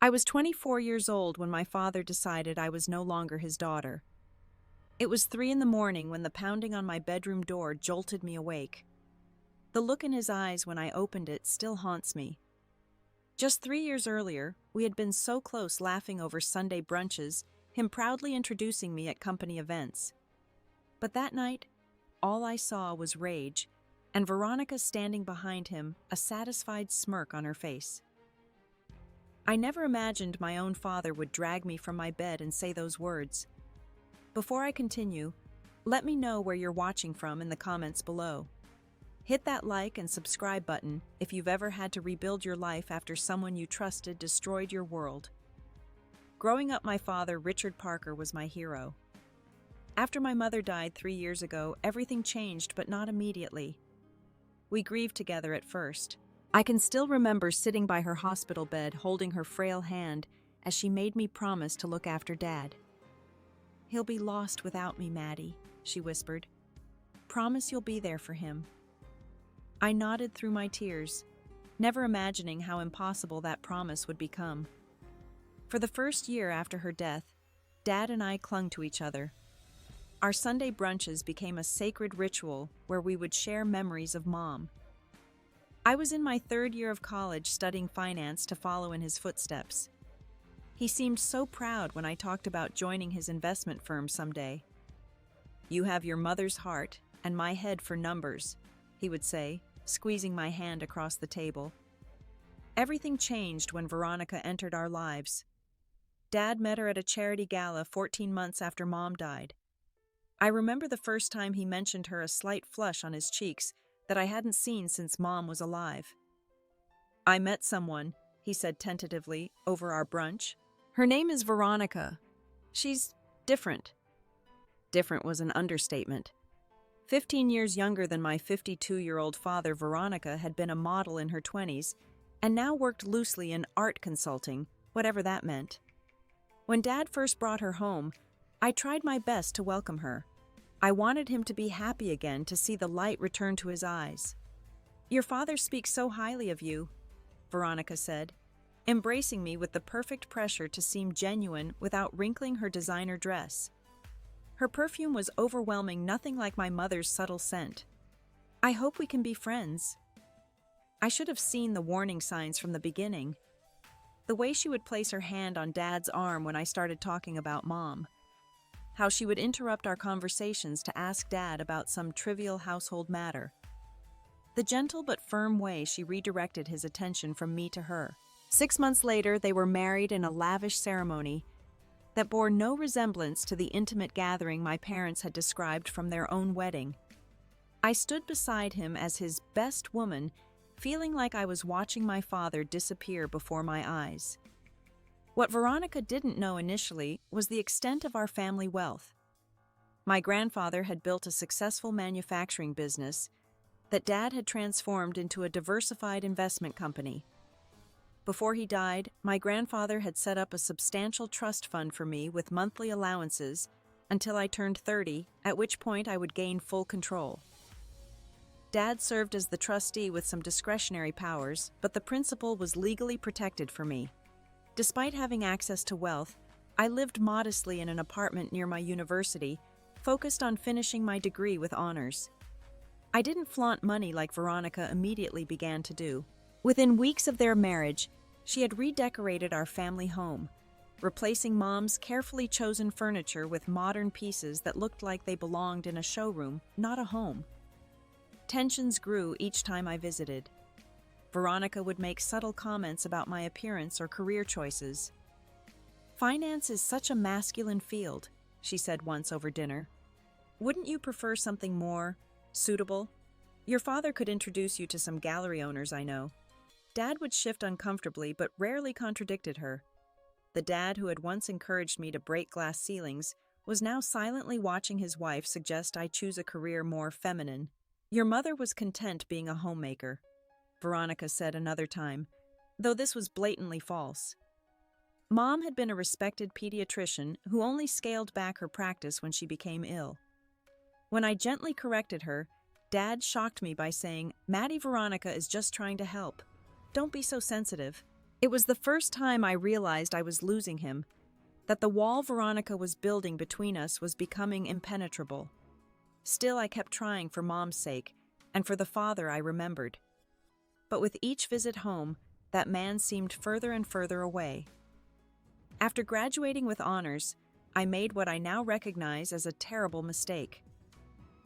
I was 24 years old when my father decided I was no longer his daughter. It was 3 in the morning when the pounding on my bedroom door jolted me awake. The look in his eyes when I opened it still haunts me. Just 3 years earlier, we had been so close laughing over Sunday brunches, him proudly introducing me at company events. But that night, all I saw was rage, and Veronica standing behind him, a satisfied smirk on her face. I never imagined my own father would drag me from my bed and say those words. Before I continue, let me know where you're watching from in the comments below. Hit that like and subscribe button if you've ever had to rebuild your life after someone you trusted destroyed your world. Growing up, my father, Richard Parker, was my hero. After my mother died 3 years ago, everything changed, but not immediately. We grieved together at first. I can still remember sitting by her hospital bed holding her frail hand as she made me promise to look after Dad. "He'll be lost without me, Maddie," she whispered. "Promise you'll be there for him." I nodded through my tears, never imagining how impossible that promise would become. For the first year after her death, Dad and I clung to each other. Our Sunday brunches became a sacred ritual where we would share memories of Mom. I was in my 3rd year of college studying finance to follow in his footsteps. He seemed so proud when I talked about joining his investment firm someday. "You have your mother's heart and my head for numbers," he would say, squeezing my hand across the table. Everything changed when Veronica entered our lives. Dad met her at a charity gala 14 months after Mom died. I remember the first time he mentioned her, a slight flush on his cheeks that I hadn't seen since Mom was alive. "I met someone," he said tentatively, over our brunch. "Her name is Veronica. She's different." Different was an understatement. 15 years younger than my 52-year-old father, Veronica had been a model in her 20s and now worked loosely in art consulting, whatever that meant. When Dad first brought her home, I tried my best to welcome her. I wanted him to be happy again, to see the light return to his eyes. "Your father speaks so highly of you," Veronica said, embracing me with the perfect pressure to seem genuine without wrinkling her designer dress. Her perfume was overwhelming, nothing like my mother's subtle scent. "I hope we can be friends." I should have seen the warning signs from the beginning. The way she would place her hand on Dad's arm when I started talking about Mom. How she would interrupt our conversations to ask Dad about some trivial household matter. The gentle but firm way she redirected his attention from me to her. 6 months later, they were married in a lavish ceremony that bore no resemblance to the intimate gathering my parents had described from their own wedding. I stood beside him as his best woman, feeling like I was watching my father disappear before my eyes. What Veronica didn't know initially was the extent of our family wealth. My grandfather had built a successful manufacturing business that Dad had transformed into a diversified investment company. Before he died, my grandfather had set up a substantial trust fund for me with monthly allowances until I turned 30, at which point I would gain full control. Dad served as the trustee with some discretionary powers, but the principal was legally protected for me. Despite having access to wealth, I lived modestly in an apartment near my university, focused on finishing my degree with honors. I didn't flaunt money like Veronica immediately began to do. Within weeks of their marriage, she had redecorated our family home, replacing Mom's carefully chosen furniture with modern pieces that looked like they belonged in a showroom, not a home. Tensions grew each time I visited. Veronica would make subtle comments about my appearance or career choices. "Finance is such a masculine field," she said once over dinner. "Wouldn't you prefer something more suitable? Your father could introduce you to some gallery owners I know." Dad would shift uncomfortably but rarely contradicted her. The dad who had once encouraged me to break glass ceilings was now silently watching his wife suggest I choose a career more feminine. "Your mother was content being a homemaker," Veronica said another time, though this was blatantly false. Mom had been a respected pediatrician who only scaled back her practice when she became ill. When I gently corrected her, Dad shocked me by saying, "Maddie, Veronica is just trying to help. Don't be so sensitive." It was the first time I realized I was losing him, that the wall Veronica was building between us was becoming impenetrable. Still, I kept trying for Mom's sake, and for the father I remembered. But with each visit home, that man seemed further and further away. After graduating with honors, I made what I now recognize as a terrible mistake.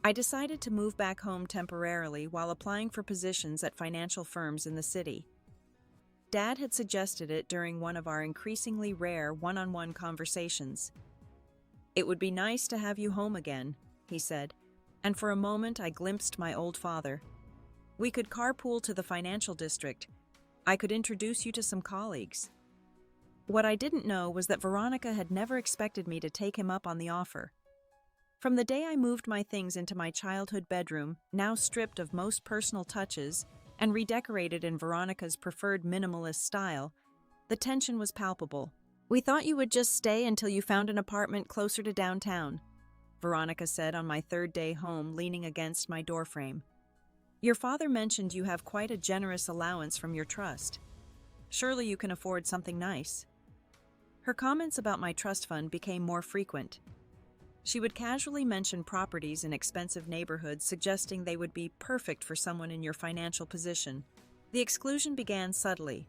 I decided to move back home temporarily while applying for positions at financial firms in the city. Dad had suggested it during one of our increasingly rare one-on-one conversations. "It would be nice to have you home again," he said, and for a moment I glimpsed my old father. "We could carpool to the financial district. I could introduce you to some colleagues." What I didn't know was that Veronica had never expected me to take him up on the offer. From the day I moved my things into my childhood bedroom, now stripped of most personal touches, and redecorated in Veronica's preferred minimalist style, the tension was palpable. "We thought you would just stay until you found an apartment closer to downtown," Veronica said on my third day home, leaning against my doorframe. "Your father mentioned you have quite a generous allowance from your trust. Surely you can afford something nice." Her comments about my trust fund became more frequent. She would casually mention properties in expensive neighborhoods, suggesting they would be perfect for someone in your financial position. The exclusion began subtly.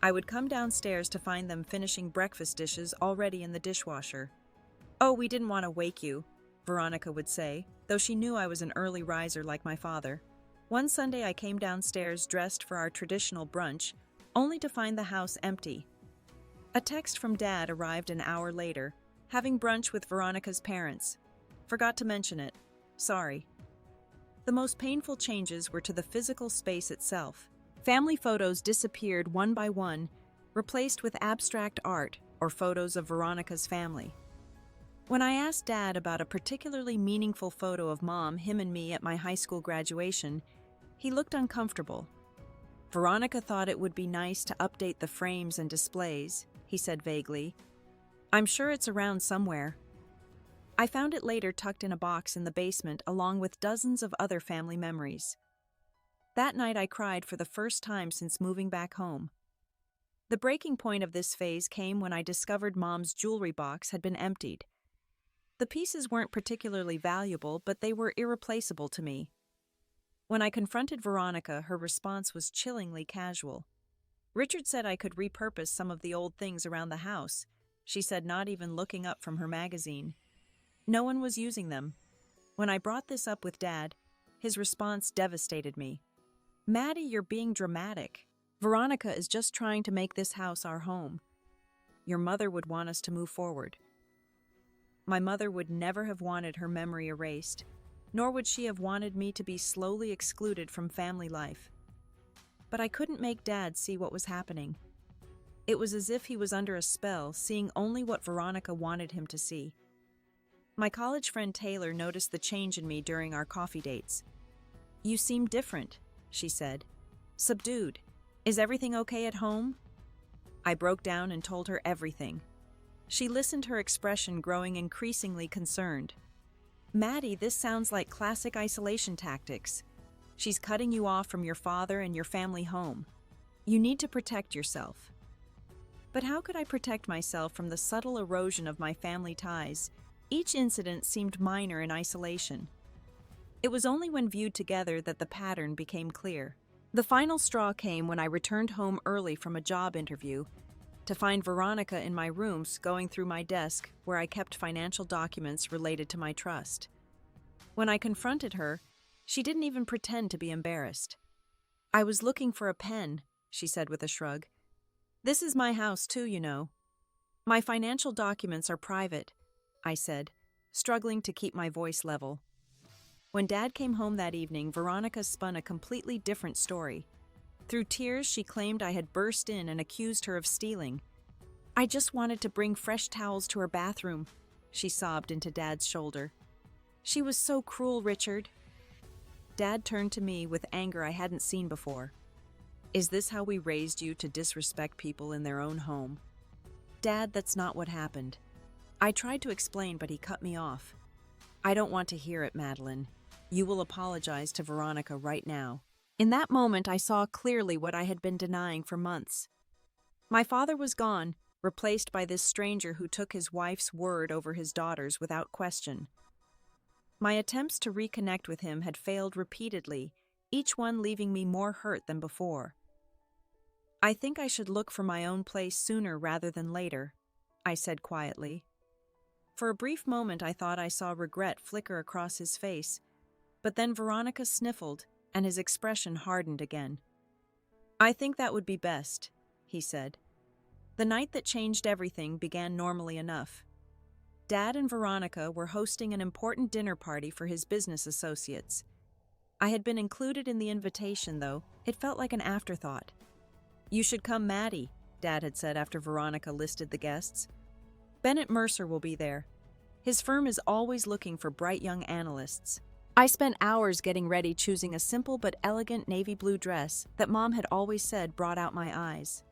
I would come downstairs to find them finishing breakfast dishes already in the dishwasher. "Oh, we didn't want to wake you," Veronica would say, though she knew I was an early riser like my father. One Sunday I came downstairs dressed for our traditional brunch, only to find the house empty. A text from Dad arrived an hour later, "Having brunch with Veronica's parents. Forgot to mention it. Sorry." The most painful changes were to the physical space itself. Family photos disappeared one by one, replaced with abstract art or photos of Veronica's family. When I asked Dad about a particularly meaningful photo of Mom, him and me at my high school graduation, he looked uncomfortable. "Veronica thought it would be nice to update the frames and displays," he said vaguely. "I'm sure it's around somewhere." I found it later tucked in a box in the basement along with dozens of other family memories. That night I cried for the first time since moving back home. The breaking point of this phase came when I discovered Mom's jewelry box had been emptied. The pieces weren't particularly valuable, but they were irreplaceable to me. When I confronted Veronica, her response was chillingly casual. "Richard said I could repurpose some of the old things around the house," she said, not even looking up from her magazine. "No one was using them." When I brought this up with Dad, his response devastated me. "Maddie, you're being dramatic. Veronica is just trying to make this house our home. Your mother would want us to move forward." My mother would never have wanted her memory erased, nor would she have wanted me to be slowly excluded from family life. But I couldn't make Dad see what was happening. It was as if he was under a spell, seeing only what Veronica wanted him to see. My college friend Taylor noticed the change in me during our coffee dates. "You seem different," she said. "Subdued. Is everything okay at home?" I broke down and told her everything. She listened, her expression growing increasingly concerned. "Maddie, this sounds like classic isolation tactics. She's cutting you off from your father and your family home. You need to protect yourself." But how could I protect myself from the subtle erosion of my family ties? Each incident seemed minor in isolation. It was only when viewed together that the pattern became clear. The final straw came when I returned home early from a job interview to find Veronica in my rooms going through my desk where I kept financial documents related to my trust. When I confronted her, she didn't even pretend to be embarrassed. "I was looking for a pen," she said with a shrug. "This is my house too, you know." "My financial documents are private," I said, struggling to keep my voice level. When Dad came home that evening, Veronica spun a completely different story. Through tears, she claimed I had burst in and accused her of stealing. "I just wanted to bring fresh towels to her bathroom," she sobbed into Dad's shoulder. "She was so cruel, Richard." Dad turned to me with anger I hadn't seen before. "Is this how we raised you, to disrespect people in their own home?" "Dad, that's not what happened." I tried to explain, but he cut me off. "I don't want to hear it, Madeline. You will apologize to Veronica right now." In that moment, I saw clearly what I had been denying for months. My father was gone, replaced by this stranger who took his wife's word over his daughter's without question. My attempts to reconnect with him had failed repeatedly, each one leaving me more hurt than before. I think I should look for my own place sooner rather than later, I said quietly. For a brief moment I thought I saw regret flicker across his face, but then Veronica sniffled and his expression hardened again. I think that would be best, he said. The night that changed everything began normally enough. Dad and Veronica were hosting an important dinner party for his business associates. I had been included in the invitation, though. It felt like an afterthought. You should come, Maddie, Dad had said after Veronica listed the guests. Bennett Mercer will be there. His firm is always looking for bright young analysts. I spent hours getting ready, choosing a simple but elegant navy blue dress that Mom had always said brought out my eyes.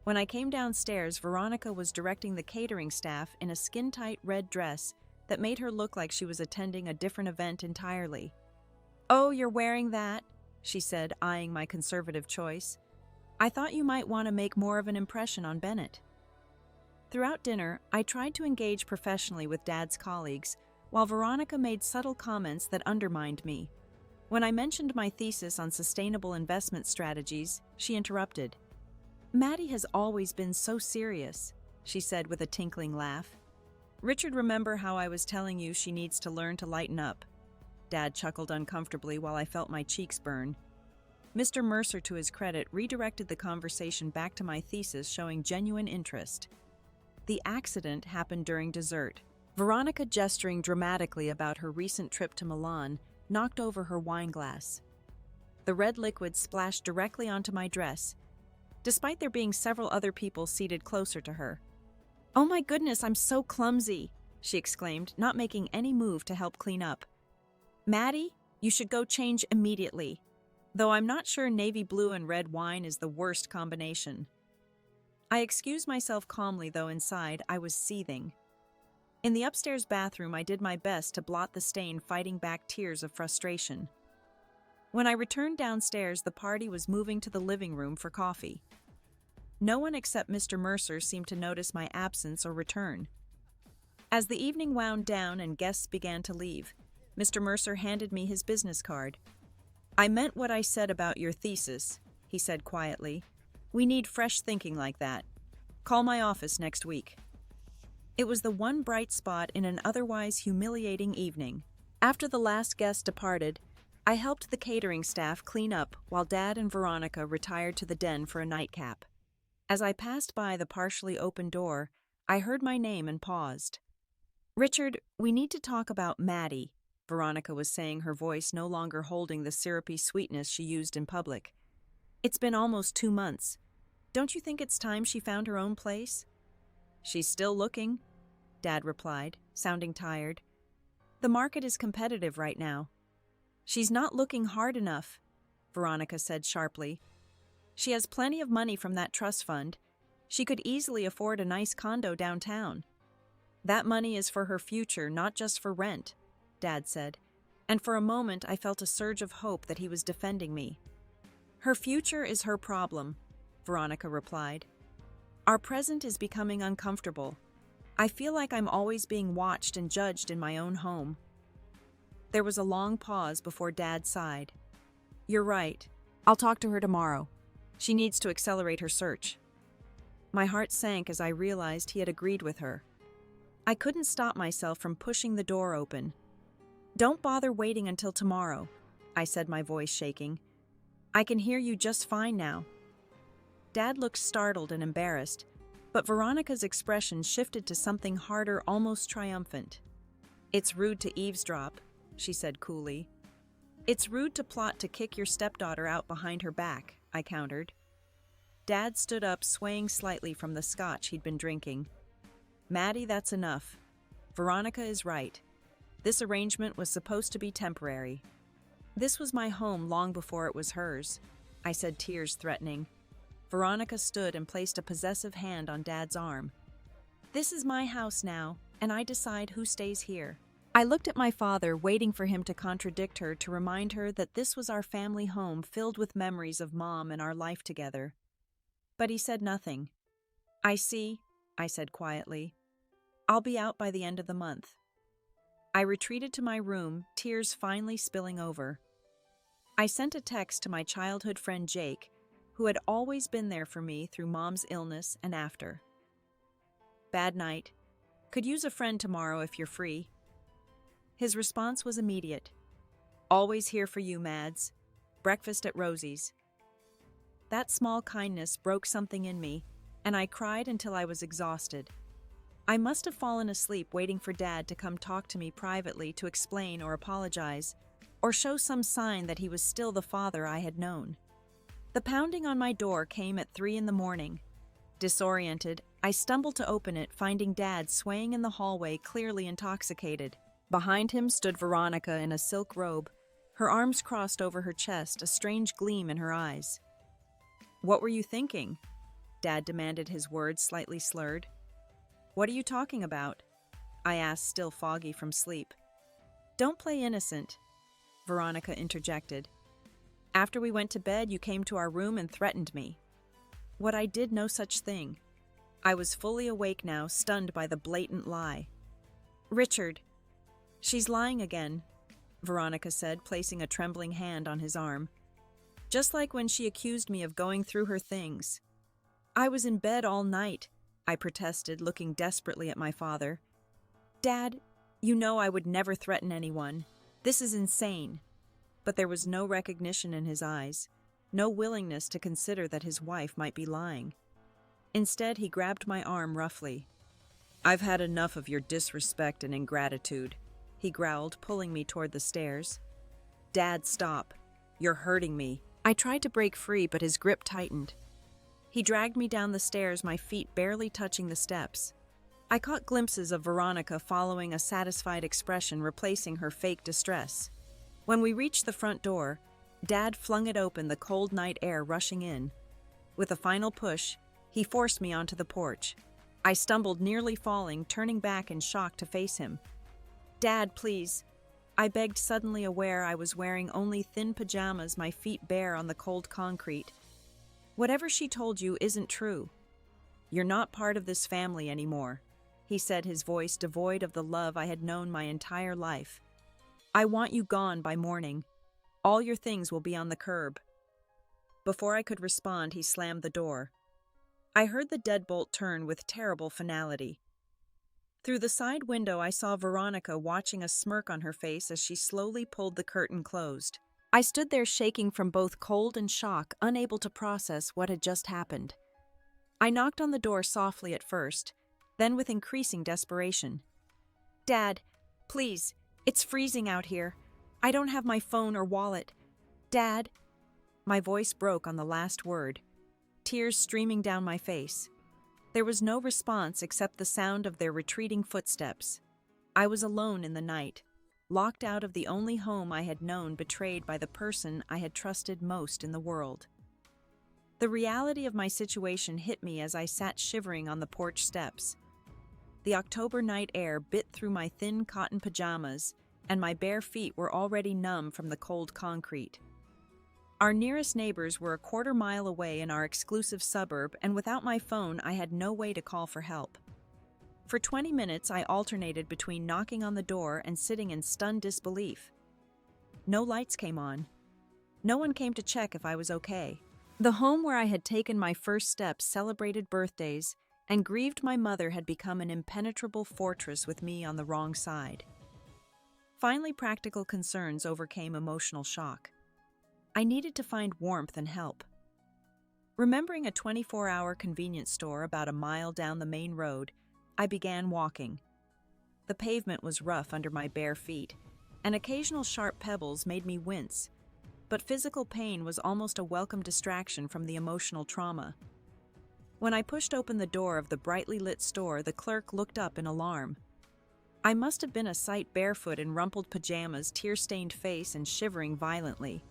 When I came downstairs, Veronica was directing the catering staff in a skin-tight red dress that made her look like she was attending a different event entirely. "Oh, you're wearing that?" she said, eyeing my conservative choice. "I thought you might want to make more of an impression on Bennett." Throughout dinner, I tried to engage professionally with Dad's colleagues, while Veronica made subtle comments that undermined me. When I mentioned my thesis on sustainable investment strategies, she interrupted. "Maddie has always been so serious," she said with a tinkling laugh. "Richard, remember how I was telling you she needs to learn to lighten up?" Dad chuckled uncomfortably while I felt my cheeks burn. Mr. Mercer, to his credit, redirected the conversation back to my thesis, showing genuine interest. The accident happened during dessert. Veronica, gesturing dramatically about her recent trip to Milan, knocked over her wine glass. The red liquid splashed directly onto my dress, despite there being several other people seated closer to her. "Oh my goodness, I'm so clumsy," she exclaimed, not making any move to help clean up. "Maddie, you should go change immediately. Though I'm not sure navy blue and red wine is the worst combination." I excused myself calmly, though inside I was seething. In the upstairs bathroom, I did my best to blot the stain, fighting back tears of frustration. When I returned downstairs, the party was moving to the living room for coffee. No one except Mr. Mercer seemed to notice my absence or return. As the evening wound down and guests began to leave, Mr. Mercer handed me his business card. "I meant what I said about your thesis," he said quietly. "We need fresh thinking like that. Call my office next week." It was the one bright spot in an otherwise humiliating evening. After the last guest departed, I helped the catering staff clean up while Dad and Veronica retired to the den for a nightcap. As I passed by the partially open door, I heard my name and paused. "Richard, we need to talk about Maddie," Veronica was saying, her voice no longer holding the syrupy sweetness she used in public. "It's been almost 2 months. Don't you think it's time she found her own place?" "She's still looking," Dad replied, sounding tired. "The market is competitive right now." "She's not looking hard enough," Veronica said sharply. "She has plenty of money from that trust fund. She could easily afford a nice condo downtown. That money is for her future, not just for rent," Dad said, and for a moment I felt a surge of hope that he was defending me. "Her future is her problem," Veronica replied. "Our present is becoming uncomfortable. I feel like I'm always being watched and judged in my own home." There was a long pause before Dad sighed. "You're right. I'll talk to her tomorrow. She needs to accelerate her search." My heart sank as I realized he had agreed with her. I couldn't stop myself from pushing the door open. "Don't bother waiting until tomorrow," I said, my voice shaking. "I can hear you just fine now." Dad looked startled and embarrassed, but Veronica's expression shifted to something harder, almost triumphant. "It's rude to eavesdrop," she said coolly. "It's rude to plot to kick your stepdaughter out behind her back," I countered. Dad stood up, swaying slightly from the scotch he'd been drinking. "Maddie, that's enough. Veronica is right. This arrangement was supposed to be temporary. This was my home long before it was hers," I said, tears threatening. Veronica stood and placed a possessive hand on Dad's arm. "This is my house now, and I decide who stays here." I looked at my father, waiting for him to contradict her, to remind her that this was our family home filled with memories of Mom and our life together. But he said nothing. I see, I said quietly. I'll be out by the end of the month. I retreated to my room, tears finally spilling over. I sent a text to my childhood friend Jake, who had always been there for me through Mom's illness and after. Bad night. Could use a friend tomorrow if you're free. His response was immediate. Always here for you, Mads. Breakfast at Rosie's. That small kindness broke something in me, and I cried until I was exhausted. I must have fallen asleep waiting for Dad to come talk to me privately to explain or apologize, or show some sign that he was still the father I had known. The pounding on my door came at 3 a.m. Disoriented, I stumbled to open it, finding Dad swaying in the hallway, clearly intoxicated. Behind him stood Veronica in a silk robe, her arms crossed over her chest, a strange gleam in her eyes. "What were you thinking?" Dad demanded, his words slightly slurred. "What are you talking about?" I asked, still foggy from sleep. "Don't play innocent," Veronica interjected. "After we went to bed, you came to our room and threatened me." What I did, no such thing. I was fully awake now, stunned by the blatant lie. "Richard." "She's lying again," Veronica said, placing a trembling hand on his arm. "Just like when she accused me of going through her things." "I was in bed all night," I protested, looking desperately at my father. "Dad, you know I would never threaten anyone. This is insane." But there was no recognition in his eyes, no willingness to consider that his wife might be lying. Instead, he grabbed my arm roughly. "I've had enough of your disrespect and ingratitude," he growled, pulling me toward the stairs. "Dad, stop. You're hurting me." I tried to break free, but his grip tightened. He dragged me down the stairs, my feet barely touching the steps. I caught glimpses of Veronica following a satisfied expression, replacing her fake distress. When we reached the front door, Dad flung it open, the cold night air rushing in. With a final push, he forced me onto the porch. I stumbled, nearly falling, turning back in shock to face him. "Dad, please," I begged, suddenly aware I was wearing only thin pajamas, my feet bare on the cold concrete. "Whatever she told you isn't true. You're not part of this family anymore," he said, his voice devoid of the love I had known my entire life. "I want you gone by morning. All your things will be on the curb." Before I could respond, he slammed the door. I heard the deadbolt turn with terrible finality. Through the side window, I saw Veronica watching, a smirk on her face as she slowly pulled the curtain closed. I stood there shaking from both cold and shock, unable to process what had just happened. I knocked on the door softly at first, then with increasing desperation. "Dad, please, it's freezing out here. I don't have my phone or wallet. Dad." My voice broke on the last word, tears streaming down my face. There was no response except the sound of their retreating footsteps. I was alone in the night, locked out of the only home I had known, betrayed by the person I had trusted most in the world. The reality of my situation hit me as I sat shivering on the porch steps. The October night air bit through my thin cotton pajamas, and my bare feet were already numb from the cold concrete. Our nearest neighbors were a quarter-mile away in our exclusive suburb, and without my phone, I had no way to call for help. For 20 minutes, I alternated between knocking on the door and sitting in stunned disbelief. No lights came on. No one came to check if I was okay. The home where I had taken my first steps, celebrated birthdays, and grieved my mother had become an impenetrable fortress with me on the wrong side. Finally, practical concerns overcame emotional shock. I needed to find warmth and help. Remembering a 24-hour convenience store about a mile down the main road, I began walking. The pavement was rough under my bare feet, and occasional sharp pebbles made me wince, but physical pain was almost a welcome distraction from the emotional trauma. When I pushed open the door of the brightly lit store, the clerk looked up in alarm. I must have been a sight, barefoot in rumpled pajamas, tear-stained face, and shivering violently.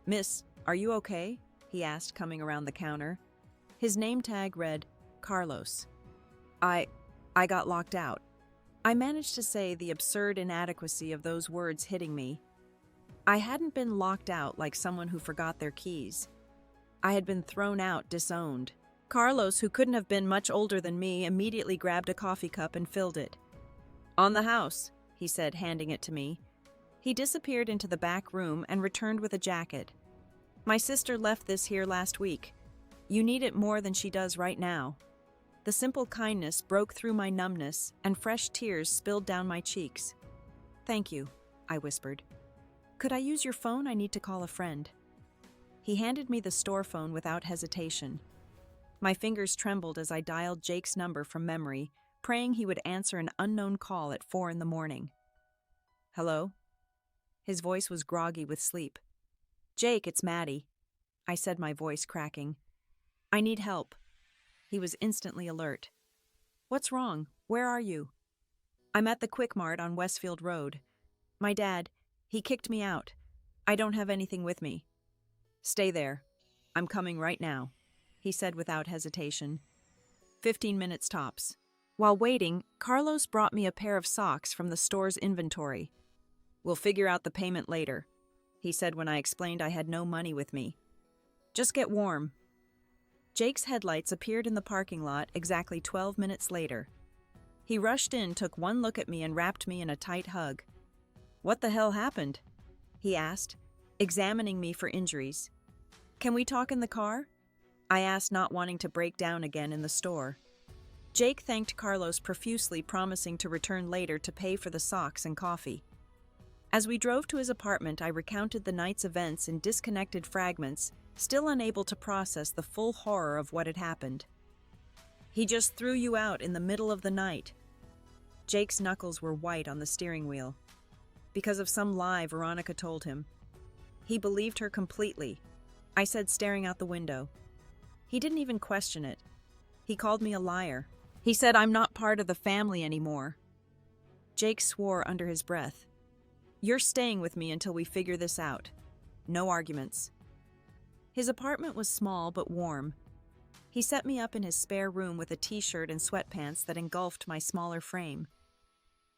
"Miss, are you okay?" he asked, coming around the counter. His name tag read, Carlos. I got locked out." I managed to say, the absurd inadequacy of those words hitting me. I hadn't been locked out like someone who forgot their keys. I had been thrown out, disowned. Carlos, who couldn't have been much older than me, immediately grabbed a coffee cup and filled it. "On the house," he said, handing it to me. He disappeared into the back room and returned with a jacket. "My sister left this here last week. You need it more than she does right now." The simple kindness broke through my numbness, and fresh tears spilled down my cheeks. "Thank you," I whispered. "Could I use your phone? I need to call a friend." He handed me the store phone without hesitation. My fingers trembled as I dialed Jake's number from memory, praying he would answer an unknown call at 4 a.m. "Hello?" His voice was groggy with sleep. "Jake, it's Maddie," I said, my voice cracking. "I need help." He was instantly alert. "What's wrong? Where are you?" "I'm at the Quick Mart on Westfield Road. My dad, he kicked me out. I don't have anything with me." "Stay there. I'm coming right now," he said without hesitation. 15 minutes tops. While waiting, Carlos brought me a pair of socks from the store's inventory. "We'll figure out the payment later," he said when I explained I had no money with me. "Just get warm." Jake's headlights appeared in the parking lot exactly 12 minutes later. He rushed in, took one look at me, and wrapped me in a tight hug. "What the hell happened?" he asked, examining me for injuries. "Can we talk in the car?" I asked, not wanting to break down again in the store. Jake thanked Carlos profusely, promising to return later to pay for the socks and coffee. As we drove to his apartment, I recounted the night's events in disconnected fragments, still unable to process the full horror of what had happened. "He just threw you out in the middle of the night." Jake's knuckles were white on the steering wheel. "Because of some lie Veronica told him. He believed her completely," I said, staring out the window. "He didn't even question it. He called me a liar. He said I'm not part of the family anymore." Jake swore under his breath. "You're staying with me until we figure this out. No arguments." His apartment was small but warm. He set me up in his spare room with a t-shirt and sweatpants that engulfed my smaller frame.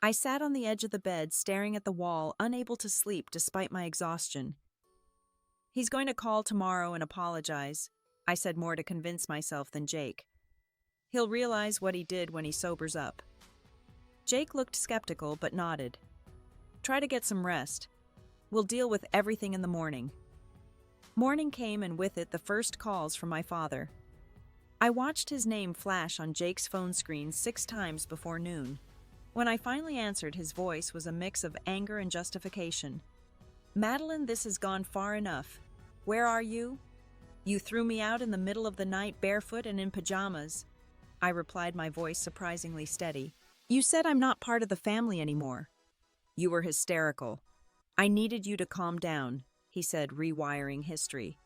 I sat on the edge of the bed, staring at the wall, unable to sleep despite my exhaustion. "He's going to call tomorrow and apologize," I said, more to convince myself than Jake. "He'll realize what he did when he sobers up." Jake looked skeptical but nodded. "Try to get some rest. We'll deal with everything in the morning." Morning came, and with it the first calls from my father. I watched his name flash on Jake's phone screen 6 times before noon. When I finally answered, his voice was a mix of anger and justification. "Madeline, this has gone far enough. Where are you?" "You threw me out in the middle of the night, barefoot and in pajamas," I replied, my voice surprisingly steady. "You said I'm not part of the family anymore." "You were hysterical. I needed you to calm down," he said, rewiring history.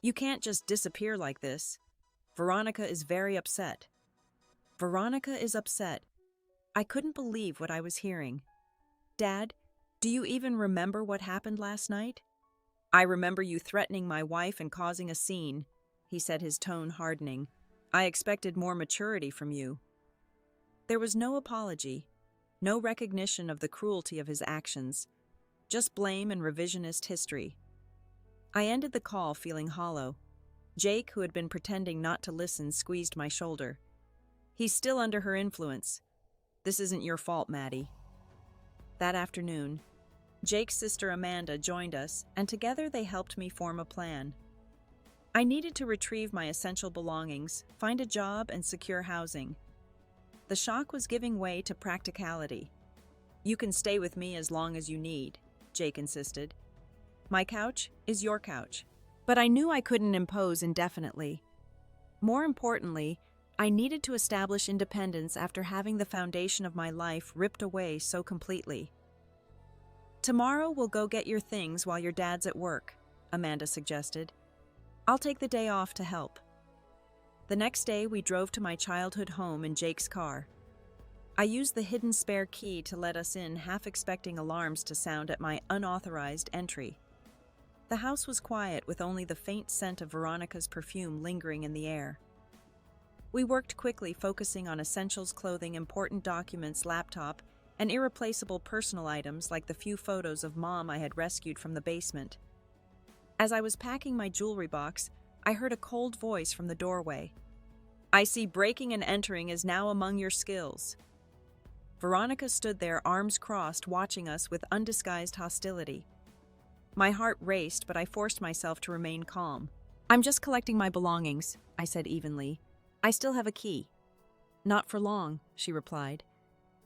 "You can't just disappear like this. Veronica is very upset." "Veronica is upset." I couldn't believe what I was hearing. "Dad, do you even remember what happened last night?" "I remember you threatening my wife and causing a scene," he said, his tone hardening. "I expected more maturity from you." There was no apology, no recognition of the cruelty of his actions, just blame and revisionist history. I ended the call feeling hollow. Jake, who had been pretending not to listen, squeezed my shoulder. "He's still under her influence. This isn't your fault, Maddie." That afternoon, Jake's sister Amanda joined us, and together they helped me form a plan. I needed to retrieve my essential belongings, find a job, and secure housing. The shock was giving way to practicality. "You can stay with me as long as you need," Jake insisted. "My couch is your couch." But I knew I couldn't impose indefinitely. More importantly, I needed to establish independence after having the foundation of my life ripped away so completely. "Tomorrow we'll go get your things while your dad's at work," Amanda suggested. "I'll take the day off to help." The next day we drove to my childhood home in Jake's car. I used the hidden spare key to let us in, half expecting alarms to sound at my unauthorized entry. The house was quiet, with only the faint scent of Veronica's perfume lingering in the air. We worked quickly, focusing on essentials: clothing, important documents, laptop, and irreplaceable personal items like the few photos of Mom I had rescued from the basement. As I was packing my jewelry box, I heard a cold voice from the doorway. I see breaking and entering is now among your skills." Veronica stood there, arms crossed, watching us with undisguised hostility. My heart raced, but I forced myself to remain calm. "I'm just collecting my belongings," I said evenly. "I still have a key." "Not for long," she replied.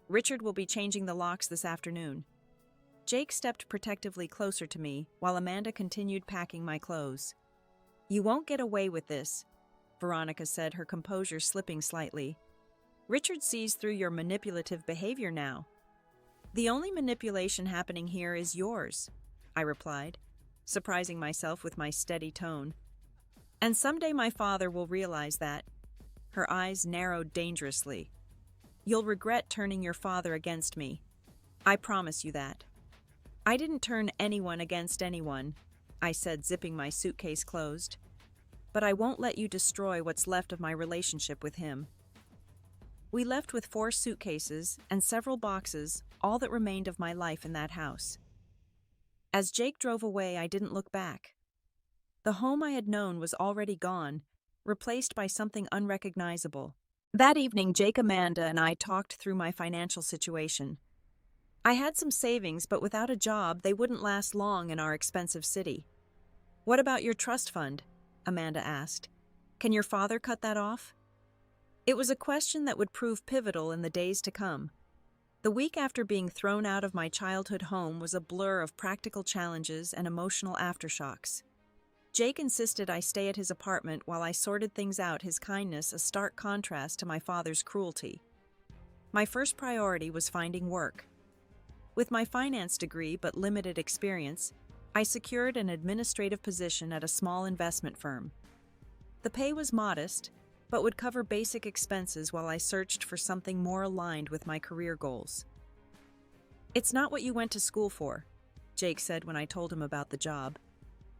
"Richard will be changing the locks this afternoon." Jake stepped protectively closer to me, while Amanda continued packing my clothes. "You won't get away with this," Veronica said, her composure slipping slightly. "Richard sees through your manipulative behavior now." "The only manipulation happening here is yours," I replied, surprising myself with my steady tone. "And someday my father will realize that." Her eyes narrowed dangerously. "You'll regret turning your father against me. I promise you that." "I didn't turn anyone against anyone," I said, zipping my suitcase closed. "But I won't let you destroy what's left of my relationship with him." We left with 4 suitcases and several boxes, all that remained of my life in that house. As Jake drove away, I didn't look back. The home I had known was already gone, replaced by something unrecognizable. That evening, Jake, Amanda, and I talked through my financial situation. I had some savings, but without a job, they wouldn't last long in our expensive city. "What about your trust fund?" Amanda asked. "Can your father cut that off?" It was a question that would prove pivotal in the days to come. The week after being thrown out of my childhood home was a blur of practical challenges and emotional aftershocks. Jake insisted I stay at his apartment while I sorted things out, his kindness a stark contrast to my father's cruelty. My first priority was finding work. With my finance degree but limited experience, I secured an administrative position at a small investment firm. The pay was modest, but would cover basic expenses while I searched for something more aligned with my career goals. "It's not what you went to school for," Jake said when I told him about the job.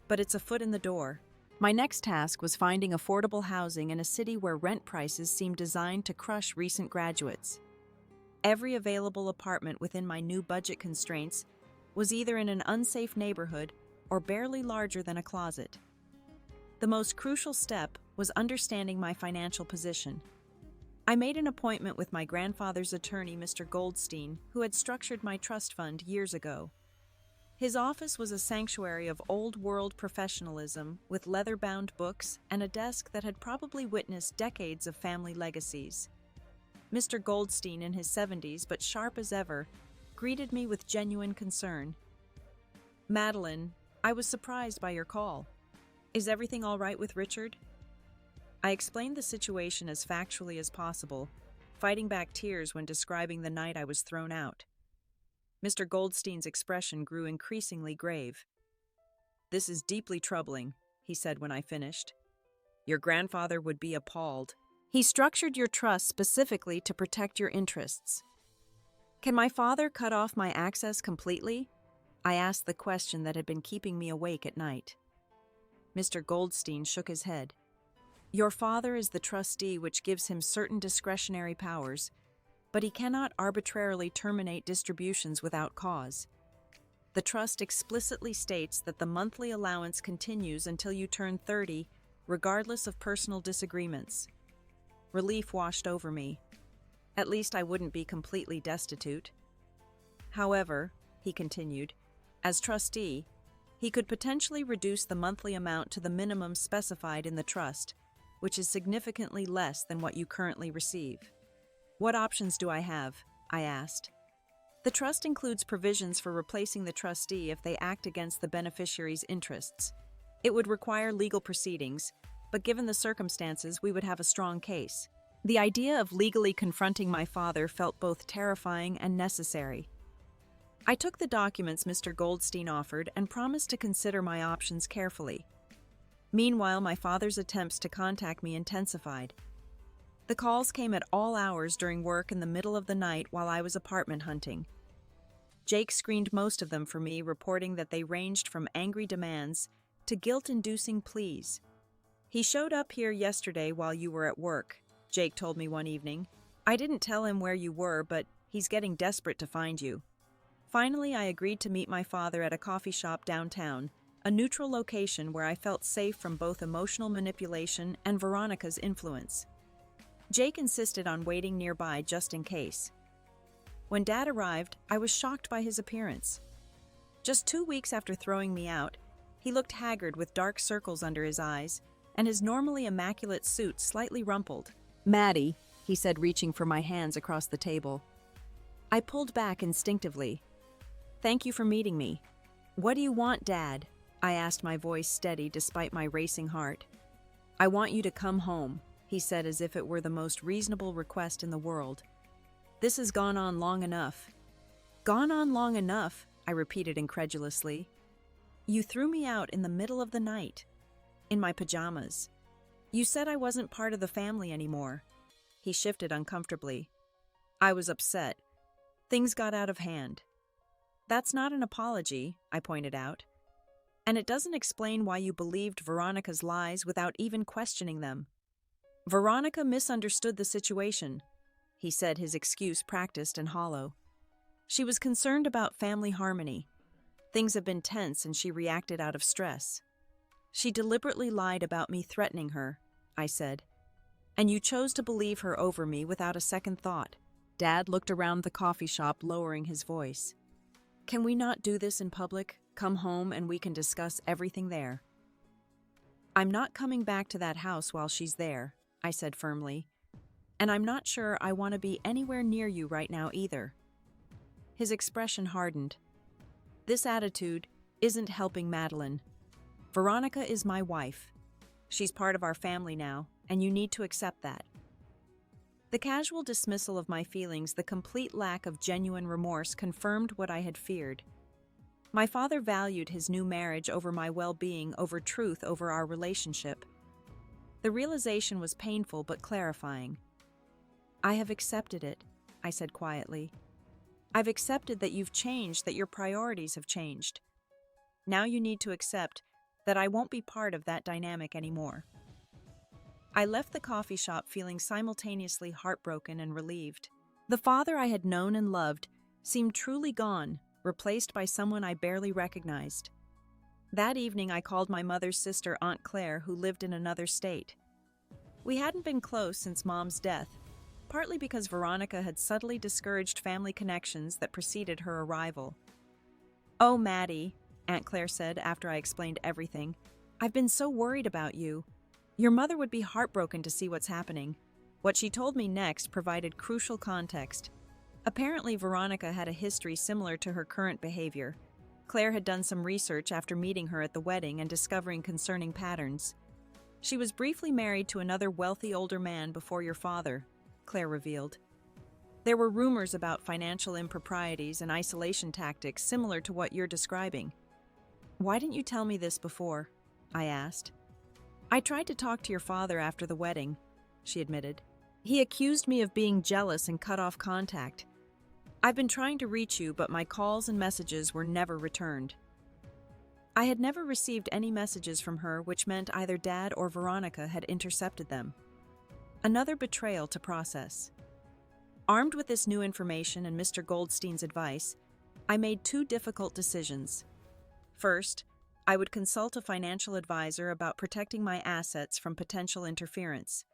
"But it's a foot in the door." My next task was finding affordable housing in a city where rent prices seemed designed to crush recent graduates. Every available apartment within my new budget constraints was either in an unsafe neighborhood or barely larger than a closet. The most crucial step was understanding my financial position. I made an appointment with my grandfather's attorney, Mr. Goldstein, who had structured my trust fund years ago. His office was a sanctuary of old-world professionalism, with leather-bound books and a desk that had probably witnessed decades of family legacies. Mr. Goldstein, in his 70s but sharp as ever, greeted me with genuine concern. "Madeline, I was surprised by your call. Is everything all right with Richard?" I explained the situation as factually as possible, fighting back tears when describing the night I was thrown out. Mr. Goldstein's expression grew increasingly grave. "This is deeply troubling," he said when I finished. "Your grandfather would be appalled. He structured your trust specifically to protect your interests." "Can my father cut off my access completely?" I asked the question that had been keeping me awake at night. Mr. Goldstein shook his head. "Your father is the trustee, which gives him certain discretionary powers, but he cannot arbitrarily terminate distributions without cause. The trust explicitly states that the monthly allowance continues until you turn 30, regardless of personal disagreements." Relief washed over me. At least I wouldn't be completely destitute. "However," he continued, "as trustee, he could potentially reduce the monthly amount to the minimum specified in the trust, which is significantly less than what you currently receive." "What options do I have?" I asked. "The trust includes provisions for replacing the trustee if they act against the beneficiary's interests. It would require legal proceedings, but given the circumstances, we would have a strong case." The idea of legally confronting my father felt both terrifying and necessary. I took the documents Mr. Goldstein offered and promised to consider my options carefully. Meanwhile, my father's attempts to contact me intensified. The calls came at all hours during work in the middle of the night while I was apartment hunting. Jake screened most of them for me, reporting that they ranged from angry demands to guilt-inducing pleas. "He showed up here yesterday while you were at work," Jake told me one evening. "I didn't tell him where you were, but he's getting desperate to find you." Finally, I agreed to meet my father at a coffee shop downtown, a neutral location where I felt safe from both emotional manipulation and Veronica's influence. Jake insisted on waiting nearby just in case. When Dad arrived, I was shocked by his appearance. Just 2 weeks after throwing me out, he looked haggard with dark circles under his eyes, and his normally immaculate suit slightly rumpled. "Maddie," he said, reaching for my hands across the table. I pulled back instinctively. "Thank you for meeting me." "What do you want, Dad?" I asked, my voice steady despite my racing heart. "I want you to come home," he said as if it were the most reasonable request in the world. "This has gone on long enough." "Gone on long enough?" I repeated incredulously. "You threw me out in the middle of the night, in my pajamas. You said I wasn't part of the family anymore." He shifted uncomfortably. I was upset. Things got out of hand. "That's not an apology," I pointed out. "And it doesn't explain why you believed Veronica's lies without even questioning them." "Veronica misunderstood the situation," he said, his excuse practiced and hollow. "She was concerned about family harmony. Things have been tense and she reacted out of stress. She deliberately lied about me threatening her," I said. "And you chose to believe her over me without a second thought." Dad looked around the coffee shop, lowering his voice. "Can we not do this in public? Come home and we can discuss everything there." "I'm not coming back to that house while she's there," I said firmly. "And I'm not sure I want to be anywhere near you right now either." His expression hardened. "This attitude isn't helping Madeline. Veronica is my wife. She's part of our family now, and you need to accept that." The casual dismissal of my feelings, the complete lack of genuine remorse, confirmed what I had feared. My father valued his new marriage over my well-being, over truth, over our relationship. The realization was painful but clarifying. "I have accepted it," I said quietly. "I've accepted that you've changed, that your priorities have changed. Now you need to accept that I won't be part of that dynamic anymore." I left the coffee shop feeling simultaneously heartbroken and relieved. The father I had known and loved seemed truly gone, replaced by someone I barely recognized. That evening I called my mother's sister, Aunt Claire, who lived in another state. We hadn't been close since Mom's death, partly because Veronica had subtly discouraged family connections that preceded her arrival. "Oh, Maddie," Aunt Claire said after I explained everything, "I've been so worried about you. Your mother would be heartbroken to see what's happening." What she told me next provided crucial context. Apparently, Veronica had a history similar to her current behavior. Claire had done some research after meeting her at the wedding and discovering concerning patterns. "She was briefly married to another wealthy older man before your father," Claire revealed. "There were rumors about financial improprieties and isolation tactics similar to what you're describing." "Why didn't you tell me this before?" I asked. "I tried to talk to your father after the wedding," she admitted. "He accused me of being jealous and cut off contact. I've been trying to reach you, but my calls and messages were never returned." I had never received any messages from her, which meant either Dad or Veronica had intercepted them. Another betrayal to process. Armed with this new information and Mr. Goldstein's advice, I made two difficult decisions. First, I would consult a financial advisor about protecting my assets from potential interference.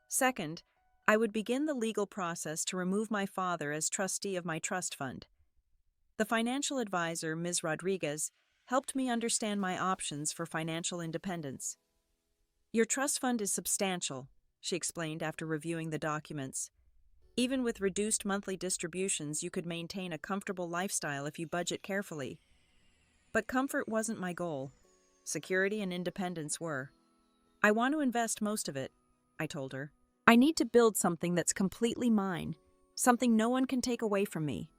Second, I would begin the legal process to remove my father as trustee of my trust fund. The financial advisor, Ms. Rodriguez, helped me understand my options for financial independence. "Your trust fund is substantial," she explained after reviewing the documents. "Even with reduced monthly distributions, you could maintain a comfortable lifestyle if you budget carefully." But comfort wasn't my goal. Security and independence were. "I want to invest most of it," I told her. "I need to build something that's completely mine, something no one can take away from me."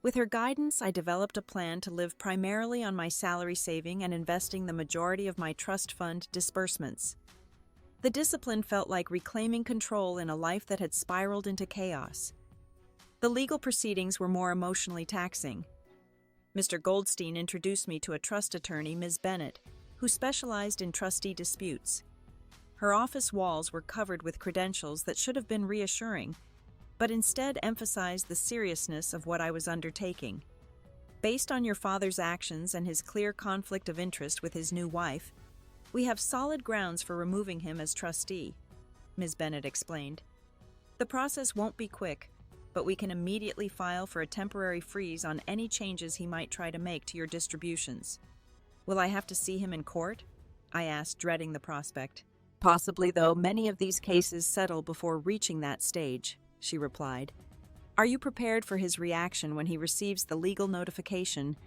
With her guidance, I developed a plan to live primarily on my salary, saving and investing the majority of my trust fund disbursements. The discipline felt like reclaiming control in a life that had spiraled into chaos. The legal proceedings were more emotionally taxing. Mr. Goldstein introduced me to a trust attorney, Ms. Bennett, who specialized in trustee disputes. Her office walls were covered with credentials that should have been reassuring, but instead emphasized the seriousness of what I was undertaking. "Based on your father's actions and his clear conflict of interest with his new wife, we have solid grounds for removing him as trustee," Ms. Bennett explained. The process won't be quick, but we can immediately file for a temporary freeze on any changes he might try to make to your distributions. Will I have to see him in court? I asked, dreading the prospect. Possibly, though many of these cases settle before reaching that stage, she replied. Are you prepared for his reaction when he receives the legal notification?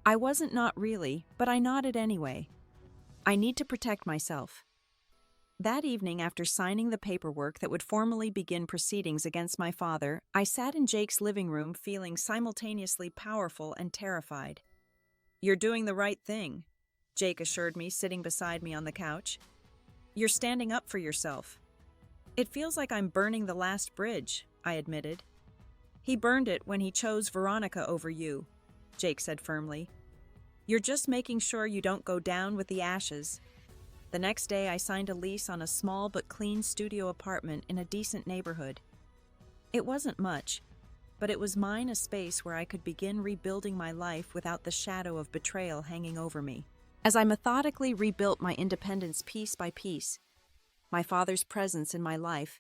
I wasn't, not really, but I nodded anyway. I need to protect myself. That evening, after signing the paperwork that would formally begin proceedings against my father, I sat in Jake's living room feeling simultaneously powerful and terrified. You're doing the right thing, Jake assured me, sitting beside me on the couch. You're standing up for yourself. It feels like I'm burning the last bridge, I admitted. He burned it when he chose Veronica over you, Jake said firmly. You're just making sure you don't go down with the ashes. The next day, I signed a lease on a small but clean studio apartment in a decent neighborhood. It wasn't much, but it was mine, a space where I could begin rebuilding my life without the shadow of betrayal hanging over me. As I methodically rebuilt my independence piece by piece, my father's presence in my life,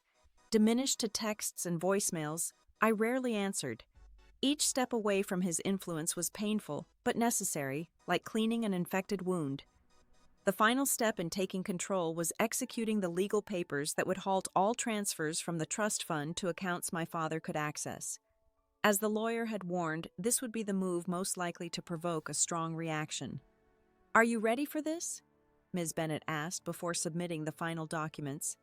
diminished to texts and voicemails, I rarely answered. Each step away from his influence was painful, but necessary, like cleaning an infected wound. The final step in taking control was executing the legal papers that would halt all transfers from the trust fund to accounts my father could access. As the lawyer had warned, this would be the move most likely to provoke a strong reaction. Are you ready for this? Ms. Bennett asked before submitting the final documents.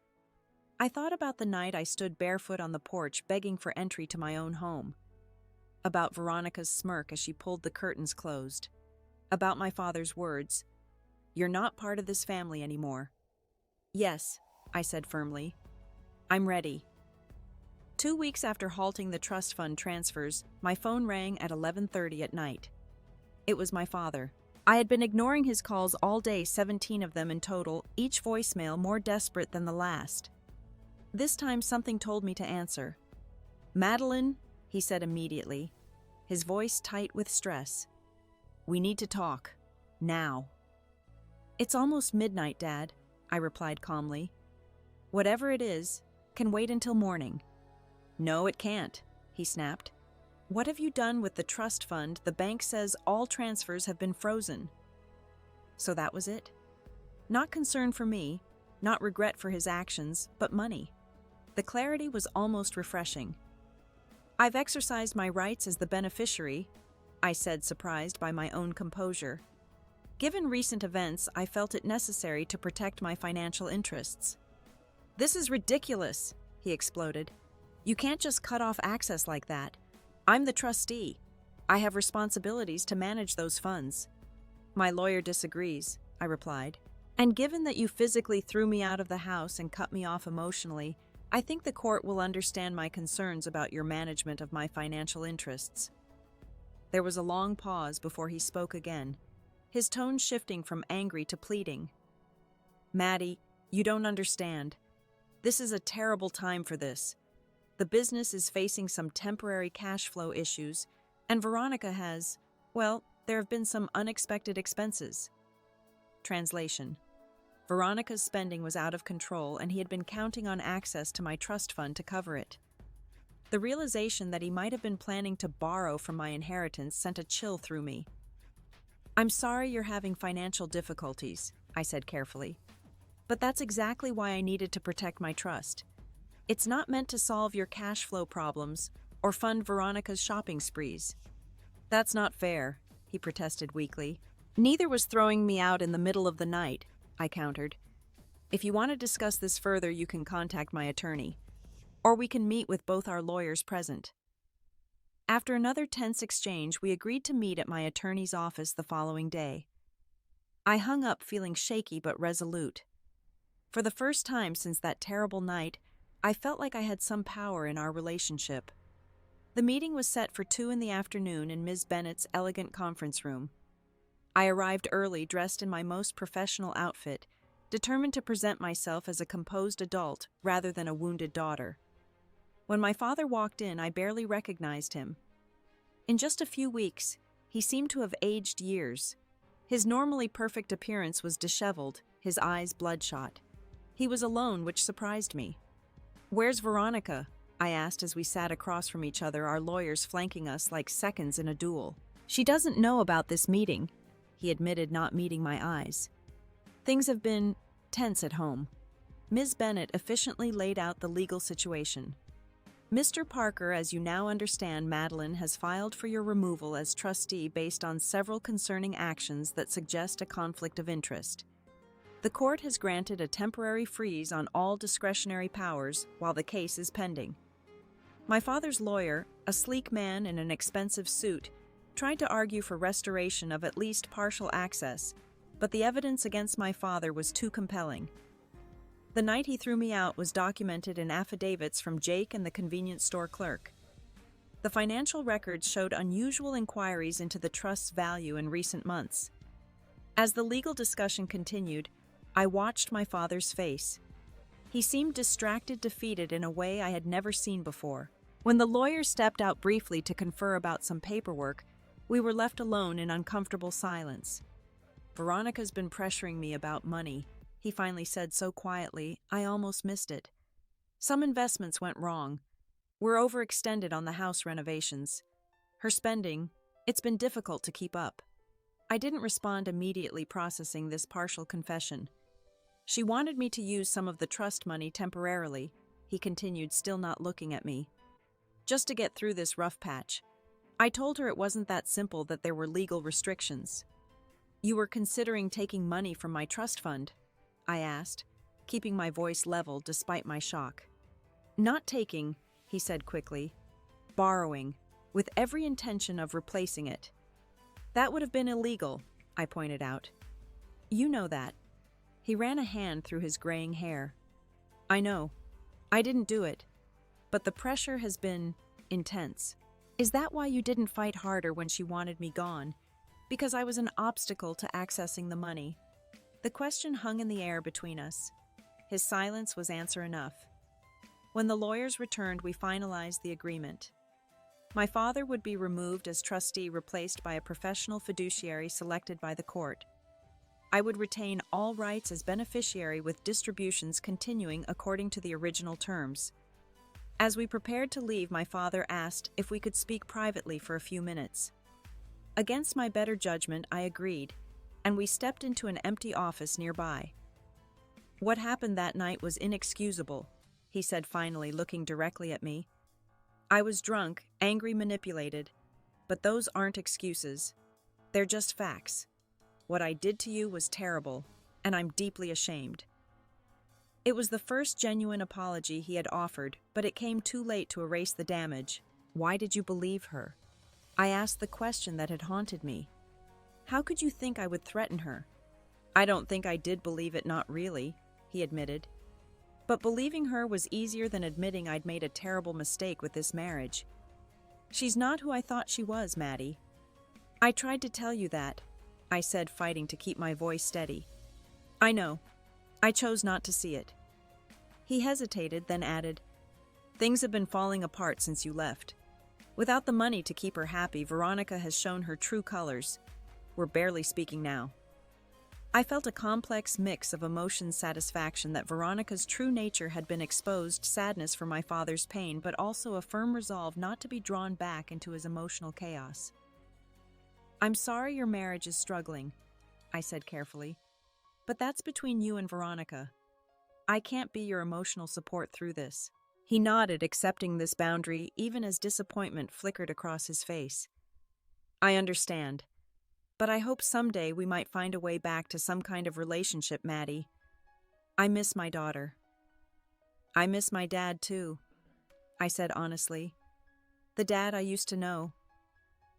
I thought about the night I stood barefoot on the porch begging for entry to my own home. About Veronica's smirk as she pulled the curtains closed. About my father's words, "You're not part of this family anymore." Yes, I said firmly. I'm ready. 2 weeks after halting the trust fund transfers, my phone rang at 11:30 at night. It was my father. I had been ignoring his calls all day, 17 of them in total, each voicemail more desperate than the last. This time something told me to answer. "Madeline," he said immediately, his voice tight with stress. "We need to talk. Now." "It's almost midnight, Dad," I replied calmly. "Whatever it is, can wait until morning." "No, it can't," he snapped. "What have you done with the trust fund? The bank says all transfers have been frozen." So that was it? Not concern for me, not regret for his actions, but money. The clarity was almost refreshing. "I've exercised my rights as the beneficiary," I said, surprised by my own composure. Given recent events, I felt it necessary to protect my financial interests. "This is ridiculous," he exploded. "You can't just cut off access like that. I'm the trustee. I have responsibilities to manage those funds." "My lawyer disagrees," I replied. "And given that you physically threw me out of the house and cut me off emotionally, I think the court will understand my concerns about your management of my financial interests." There was a long pause before he spoke again, his tone shifting from angry to pleading. "Maddie, you don't understand. This is a terrible time for this. The business is facing some temporary cash flow issues, and Veronica has, well, there have been some unexpected expenses." Translation: Veronica's spending was out of control, and he had been counting on access to my trust fund to cover it. The realization that he might have been planning to borrow from my inheritance sent a chill through me. "I'm sorry you're having financial difficulties," I said carefully. "But that's exactly why I needed to protect my trust. It's not meant to solve your cash flow problems or fund Veronica's shopping sprees." "That's not fair," he protested weakly. "Neither was throwing me out in the middle of the night," I countered. "If you want to discuss this further, you can contact my attorney. Or we can meet with both our lawyers present." After another tense exchange, we agreed to meet at my attorney's office the following day. I hung up feeling shaky but resolute. For the first time since that terrible night, I felt like I had some power in our relationship. The meeting was set for 2 p.m. in Ms. Bennett's elegant conference room. I arrived early, dressed in my most professional outfit, determined to present myself as a composed adult rather than a wounded daughter. When my father walked in, I barely recognized him. In just a few weeks, he seemed to have aged years. His normally perfect appearance was disheveled, his eyes bloodshot. He was alone, which surprised me. "Where's Veronica?" I asked as we sat across from each other, our lawyers flanking us like seconds in a duel. She doesn't know about this meeting, he admitted, not meeting my eyes. Things have been tense at home. Ms. Bennett efficiently laid out the legal situation. Mr. Parker, as you now understand, Madeline has filed for your removal as trustee based on several concerning actions that suggest a conflict of interest. The court has granted a temporary freeze on all discretionary powers while the case is pending. My father's lawyer, a sleek man in an expensive suit, tried to argue for restoration of at least partial access, but the evidence against my father was too compelling. The night he threw me out was documented in affidavits from Jake and the convenience store clerk. The financial records showed unusual inquiries into the trust's value in recent months. As the legal discussion continued, I watched my father's face. He seemed distracted, defeated in a way I had never seen before. When the lawyer stepped out briefly to confer about some paperwork, we were left alone in uncomfortable silence. Veronica's been pressuring me about money, he finally said so quietly, I almost missed it. Some investments went wrong. We're overextended on the house renovations. Her spending, it's been difficult to keep up. I didn't respond immediately, processing this partial confession. She wanted me to use some of the trust money temporarily, he continued, still not looking at me. Just to get through this rough patch. I told her it wasn't that simple, that there were legal restrictions. You were considering taking money from my trust fund? I asked, keeping my voice level despite my shock. Not taking, he said quickly. Borrowing, with every intention of replacing it. That would have been illegal, I pointed out. You know that. He ran a hand through his graying hair. I know. I didn't do it. But the pressure has been intense. Is that why you didn't fight harder when she wanted me gone? Because I was an obstacle to accessing the money. The question hung in the air between us. His silence was answer enough. When the lawyers returned, we finalized the agreement. My father would be removed as trustee, replaced by a professional fiduciary selected by the court. I would retain all rights as beneficiary, with distributions continuing according to the original terms. As we prepared to leave, my father asked if we could speak privately for a few minutes. Against my better judgment, I agreed, and we stepped into an empty office nearby. What happened that night was inexcusable, he said finally, looking directly at me. I was drunk, angry, manipulated, but those aren't excuses. They're just facts. What I did to you was terrible, and I'm deeply ashamed. It was the first genuine apology he had offered, but it came too late to erase the damage. Why did you believe her? I asked the question that had haunted me. How could you think I would threaten her? I don't think I did believe it, not really, he admitted. But believing her was easier than admitting I'd made a terrible mistake with this marriage. She's not who I thought she was, Maddie. I tried to tell you that, I said, fighting to keep my voice steady. I know. I chose not to see it. He hesitated, then added, Things have been falling apart since you left. Without the money to keep her happy, Veronica has shown her true colors. We're barely speaking now. I felt a complex mix of emotions: satisfaction that Veronica's true nature had been exposed, sadness for my father's pain, but also a firm resolve not to be drawn back into his emotional chaos. I'm sorry your marriage is struggling, I said carefully, but that's between you and Veronica. I can't be your emotional support through this. He nodded, accepting this boundary, even as disappointment flickered across his face. I understand. But I hope someday we might find a way back to some kind of relationship, Maddie. I miss my daughter. I miss my dad, too, I said honestly. The dad I used to know.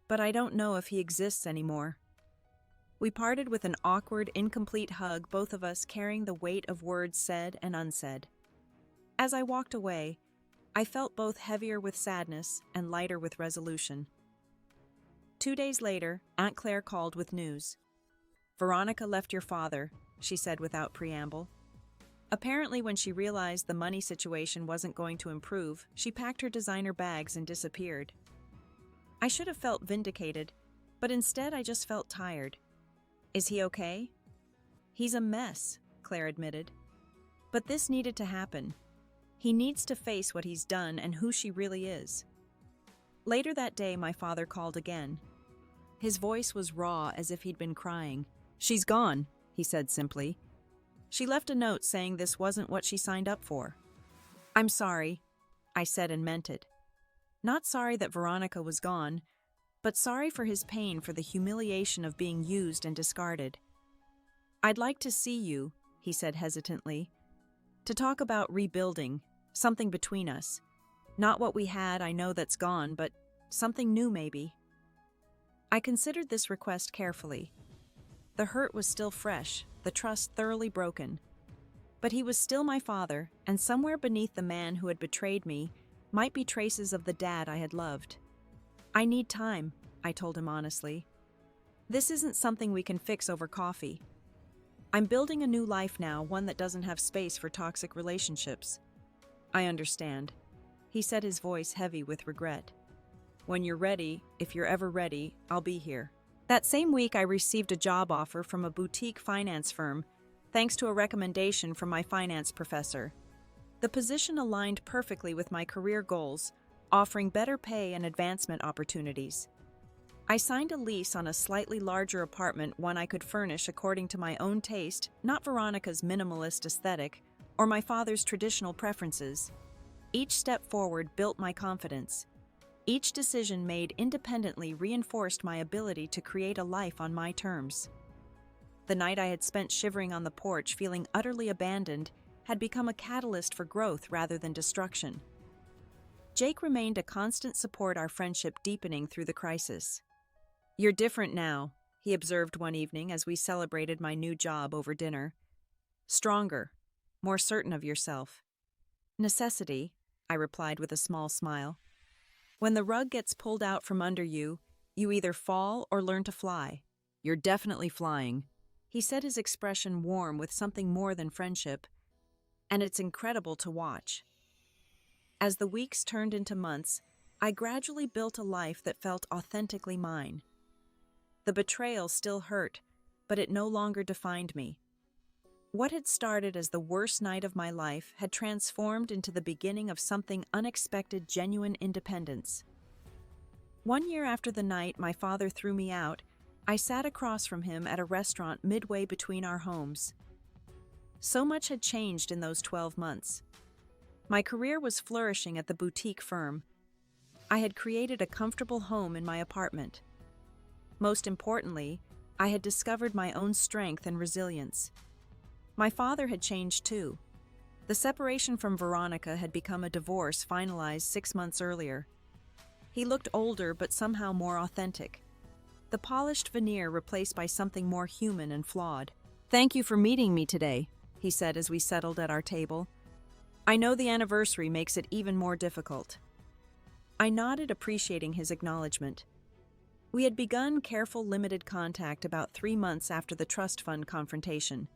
But I don't know if he exists anymore. We parted with an awkward, incomplete hug, both of us carrying the weight of words said and unsaid. As I walked away, I felt both heavier with sadness and lighter with resolution. 2 days later, Aunt Claire called with news. Veronica left your father, she said without preamble. Apparently, when she realized the money situation wasn't going to improve, she packed her designer bags and disappeared. I should have felt vindicated, but instead I just felt tired. Is he okay? He's a mess, Claire admitted. But this needed to happen. He needs to face what he's done and who she really is. Later that day, my father called again. His voice was raw, as if he'd been crying. "She's gone," he said simply. "She left a note saying this wasn't what she signed up for." "I'm sorry," I said and meant it. Not sorry that Veronica was gone, but sorry for his pain, for the humiliation of being used and discarded. "I'd like to see you," he said hesitantly, "to talk about rebuilding, something between us. Not what we had, I know that's gone, but something new maybe." I considered this request carefully. The hurt was still fresh, the trust thoroughly broken. But he was still my father, and somewhere beneath the man who had betrayed me might be traces of the dad I had loved. "I need time," I told him honestly. "This isn't something we can fix over coffee. I'm building a new life now, one that doesn't have space for toxic relationships." "I understand," he said, his voice heavy with regret. "When you're ready, if you're ever ready, I'll be here." That same week, I received a job offer from a boutique finance firm, thanks to a recommendation from my finance professor. The position aligned perfectly with my career goals, offering better pay and advancement opportunities. I signed a lease on a slightly larger apartment, one I could furnish according to my own taste, not Veronica's minimalist aesthetic or my father's traditional preferences. Each step forward built my confidence. Each decision made independently reinforced my ability to create a life on my terms. The night I had spent shivering on the porch, feeling utterly abandoned, had become a catalyst for growth rather than destruction. Jake remained a constant support, our friendship deepening through the crisis. "You're different now," he observed one evening as we celebrated my new job over dinner. "Stronger, more certain of yourself." "Necessity," I replied with a small smile. "When the rug gets pulled out from under you, you either fall or learn to fly." "You're definitely flying," he said, his expression warm with something more than friendship. "And it's incredible to watch." As the weeks turned into months, I gradually built a life that felt authentically mine. The betrayal still hurt, but it no longer defined me. What had started as the worst night of my life had transformed into the beginning of something unexpected, genuine independence. 1 year after the night my father threw me out, I sat across from him at a restaurant midway between our homes. So much had changed in those 12 months. My career was flourishing at the boutique firm. I had created a comfortable home in my apartment. Most importantly, I had discovered my own strength and resilience. My father had changed too. The separation from Veronica had become a divorce finalized 6 months earlier. He looked older but somehow more authentic. The polished veneer replaced by something more human and flawed. "Thank you for meeting me today," he said as we settled at our table. "I know the anniversary makes it even more difficult." I nodded, appreciating his acknowledgement. We had begun careful, limited contact about 3 months after the trust fund confrontation.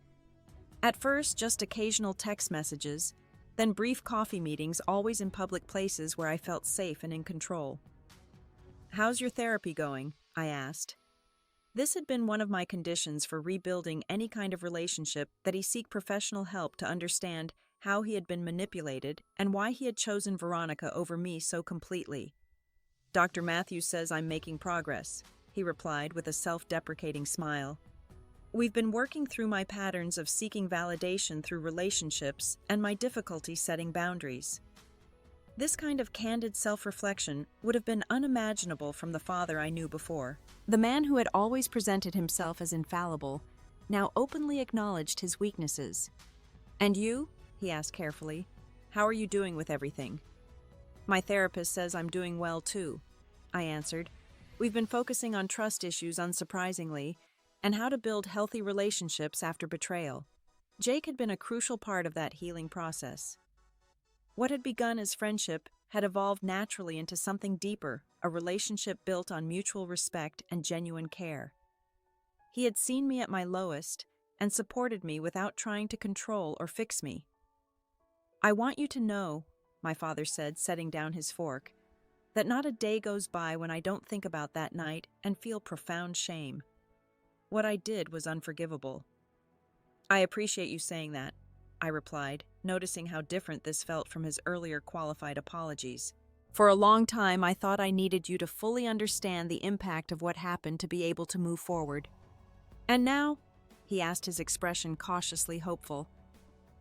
At first, just occasional text messages, then brief coffee meetings, always in public places where I felt safe and in control. "How's your therapy going?" I asked. This had been one of my conditions for rebuilding any kind of relationship, that he seek professional help to understand how he had been manipulated and why he had chosen Veronica over me so completely. "Dr. Matthews says I'm making progress," he replied with a self-deprecating smile. "We've been working through my patterns of seeking validation through relationships and my difficulty setting boundaries." This kind of candid self-reflection would have been unimaginable from the father I knew before. The man who had always presented himself as infallible now openly acknowledged his weaknesses. "And you?" he asked carefully. "How are you doing with everything?" "My therapist says I'm doing well too," I answered. "We've been focusing on trust issues, unsurprisingly, and how to build healthy relationships after betrayal." Jake had been a crucial part of that healing process. What had begun as friendship had evolved naturally into something deeper, a relationship built on mutual respect and genuine care. He had seen me at my lowest and supported me without trying to control or fix me. "I want you to know," my father said, setting down his fork, "that not a day goes by when I don't think about that night and feel profound shame. What I did was unforgivable." "I appreciate you saying that. I replied, noticing how different this felt from his earlier qualified apologies. For a long time, I thought I needed you to fully understand the impact of what happened to be able to move forward. And now, he asked, his expression cautiously hopeful.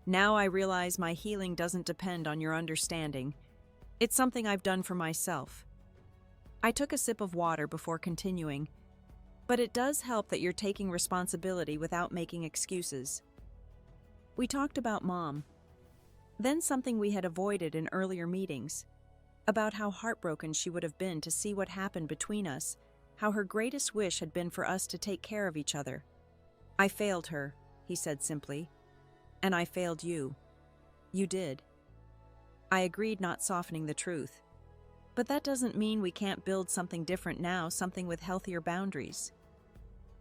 Now I realize my healing doesn't depend on your understanding. It's something I've done for myself. I took a sip of water before continuing. But it does help that you're taking responsibility without making excuses. We talked about Mom. Then something we had avoided in earlier meetings. About how heartbroken she would have been to see what happened between us, how her greatest wish had been for us to take care of each other. I failed her, he said simply. And I failed you. You did. I agreed, not softening the truth. But that doesn't mean we can't build something different now, something with healthier boundaries.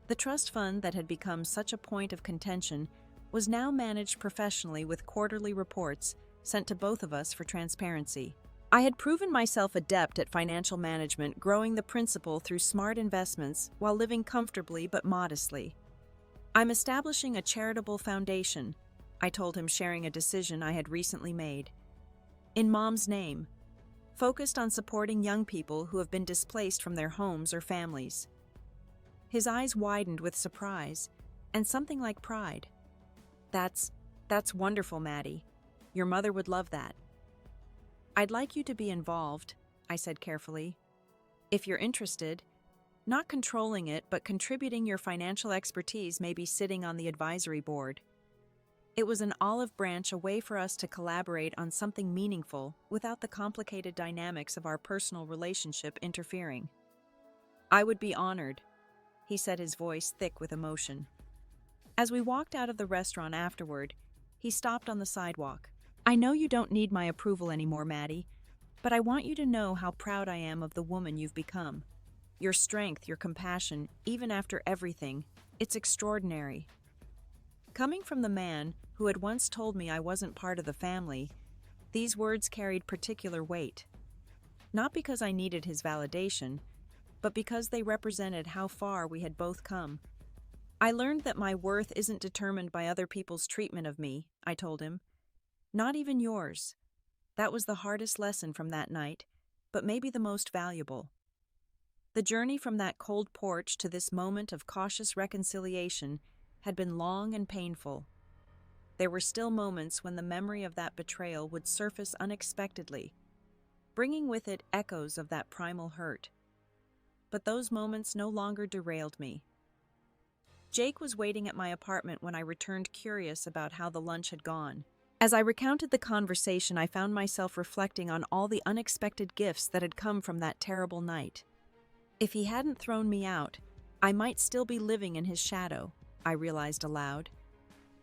The trust fund that had become such a point of contention was now managed professionally with quarterly reports sent to both of us for transparency. I had proven myself adept at financial management, growing the principal through smart investments while living comfortably but modestly. I'm establishing a charitable foundation, I told him, sharing a decision I had recently made. In Mom's name, focused on supporting young people who have been displaced from their homes or families. His eyes widened with surprise and something like pride. That's wonderful, Maddie. Your mother would love that. I'd like you to be involved, I said carefully. If you're interested, not controlling it, but contributing your financial expertise, maybe sitting on the advisory board. It was an olive branch, a way for us to collaborate on something meaningful without the complicated dynamics of our personal relationship interfering. I would be honored, he said, his voice thick with emotion. As we walked out of the restaurant afterward, he stopped on the sidewalk. I know you don't need my approval anymore, Maddie, but I want you to know how proud I am of the woman you've become. Your strength, your compassion, even after everything, it's extraordinary. Coming from the man who had once told me I wasn't part of the family, these words carried particular weight. Not because I needed his validation, but because they represented how far we had both come. I learned that my worth isn't determined by other people's treatment of me, I told him. Not even yours. That was the hardest lesson from that night, but maybe the most valuable. The journey from that cold porch to this moment of cautious reconciliation had been long and painful. There were still moments when the memory of that betrayal would surface unexpectedly, bringing with it echoes of that primal hurt. But those moments no longer derailed me. Jake was waiting at my apartment when I returned, curious about how the lunch had gone. As I recounted the conversation, I found myself reflecting on all the unexpected gifts that had come from that terrible night. If he hadn't thrown me out, I might still be living in his shadow, I realized aloud.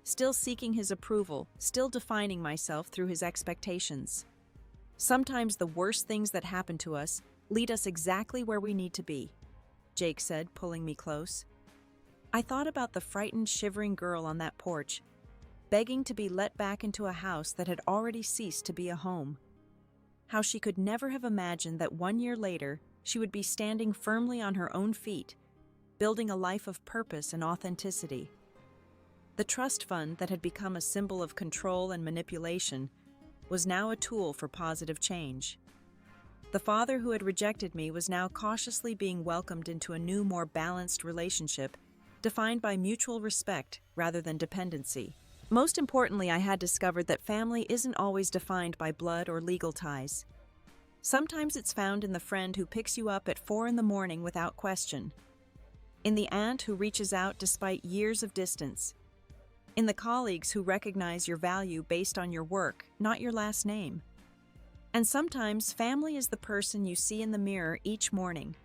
Still seeking his approval, still defining myself through his expectations. Sometimes the worst things that happen to us lead us exactly where we need to be, Jake said, pulling me close. I thought about the frightened, shivering girl on that porch, begging to be let back into a house that had already ceased to be a home. How she could never have imagined that 1 year later she would be standing firmly on her own feet, building a life of purpose and authenticity. The trust fund that had become a symbol of control and manipulation was now a tool for positive change. The father who had rejected me was now cautiously being welcomed into a new, more balanced relationship, defined by mutual respect rather than dependency. Most importantly, I had discovered that family isn't always defined by blood or legal ties. Sometimes it's found in the friend who picks you up at 4 a.m. without question, in the aunt who reaches out despite years of distance, in the colleagues who recognize your value based on your work, not your last name. And sometimes family is the person you see in the mirror each morning,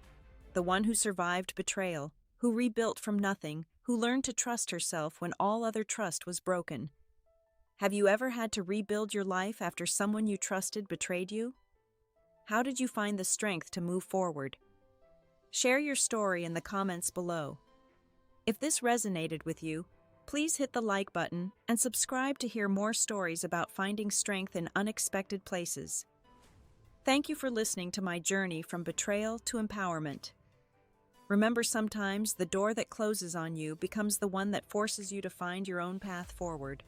the one who survived betrayal, who rebuilt from nothing, who learned to trust herself when all other trust was broken. Have you ever had to rebuild your life after someone you trusted betrayed you? How did you find the strength to move forward? Share your story in the comments below. If this resonated with you, please hit the like button and subscribe to hear more stories about finding strength in unexpected places. Thank you for listening to my journey from betrayal to empowerment. Remember, sometimes the door that closes on you becomes the one that forces you to find your own path forward.